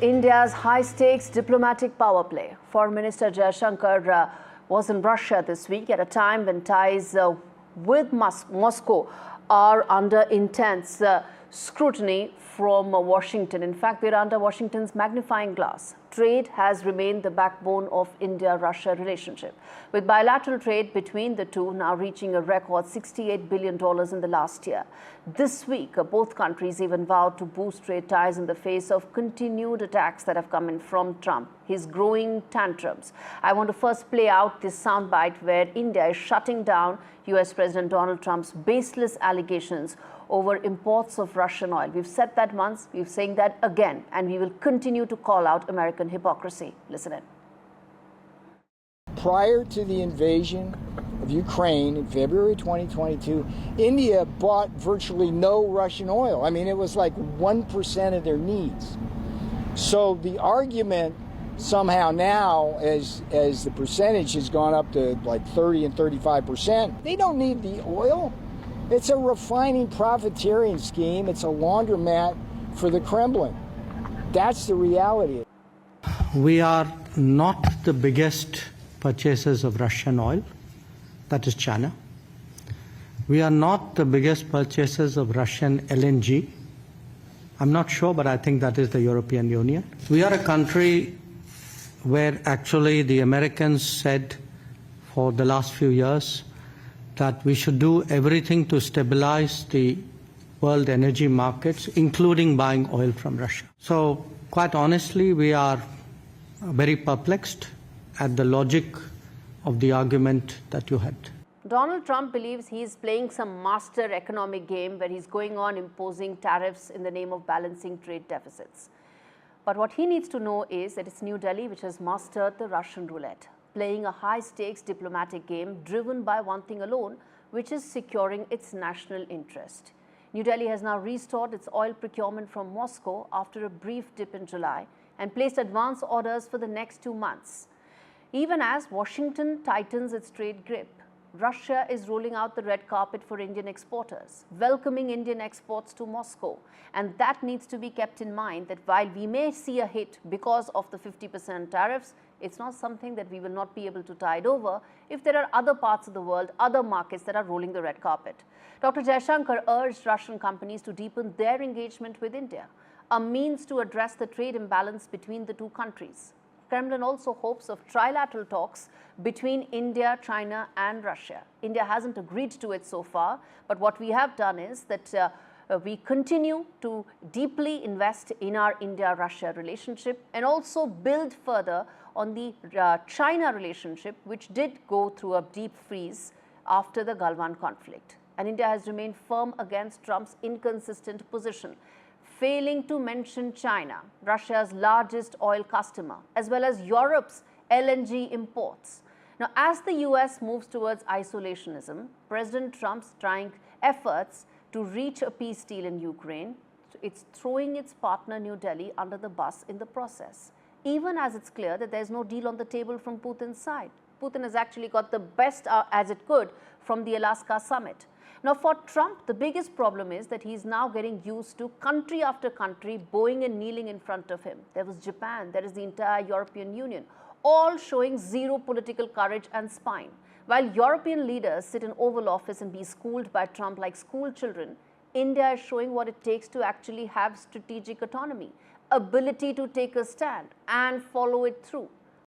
India's high-stakes diplomatic power play. Foreign Minister Jaishankar was in Russia this week at a time when ties with Moscow are under intense scrutiny from Washington. In fact, we're under Washington's magnifying glass. Trade has remained the backbone of India-Russia relationship, with bilateral trade between the two now reaching a record $68 billion in the last year. This week, both countries even vowed to boost trade ties in the face of continued attacks that have come in from Trump, his growing tantrums. I want to first play out this soundbite where India is shutting down US President Donald Trump's baseless allegations over imports of Russian oil. We've said that once, we're saying that again, and we will continue to call out American hypocrisy. Listen in. Prior to the invasion of Ukraine in February 2022, India bought virtually no Russian oil. I mean, it was like 1% of their needs. So the argument somehow now, as the percentage has gone up to like 30 and 35%, they don't need the oil. It's a refining profiteering scheme. It's a laundromat for the Kremlin. That's the reality. We are not the biggest purchasers of Russian oil. That is China. We are not the biggest purchasers of Russian LNG. I'm not sure, but I think that is the European Union. We are a country where actually the Americans said for the last few years that we should do everything to stabilize the world energy markets, including buying oil from Russia. So, quite honestly, we are very perplexed at the logic of the argument that you had. Donald Trump believes he's playing some master economic game where he's going on imposing tariffs in the name of balancing trade deficits. But what he needs to know is that it's New Delhi which has mastered the Russian roulette, playing a high-stakes diplomatic game driven by one thing alone, which is securing its national interest. New Delhi has now restored its oil procurement from Moscow after a brief dip in July and placed advance orders for the next 2 months. Even as Washington tightens its trade grip, Russia is rolling out the red carpet for Indian exporters, welcoming Indian exports to Moscow. And that needs to be kept in mind that while we may see a hit because of the 50% tariffs, it's not something that we will not be able to tide over if there are other parts of the world, other markets that are rolling the red carpet. Dr. Jaishankar urged Russian companies to deepen their engagement with India, a means to address the trade imbalance between the two countries. Kremlin also hopes of trilateral talks between India, China and Russia. India hasn't agreed to it so far, but what we have done is that we continue to deeply invest in our India-Russia relationship and also build further on the China relationship, which did go through a deep freeze after the Galwan conflict. And India has remained firm against Trump's inconsistent position, failing to mention China, Russia's largest oil customer, as well as Europe's LNG imports. Now, as the US moves towards isolationism, President Trump's trying efforts to reach a peace deal in Ukraine, it's throwing its partner New Delhi under the bus in the process, even as it's clear that there's no deal on the table from Putin's side. Putin has actually got the best as it could from the Alaska summit. Now, for Trump, the biggest problem is that he's now getting used to country after country bowing and kneeling in front of him. There was Japan, there is the entire European Union, all showing zero political courage and spine. While European leaders sit in Oval Office and be schooled by Trump like school children, India is showing what it takes to actually have strategic autonomy, ability to take a stand and follow it through.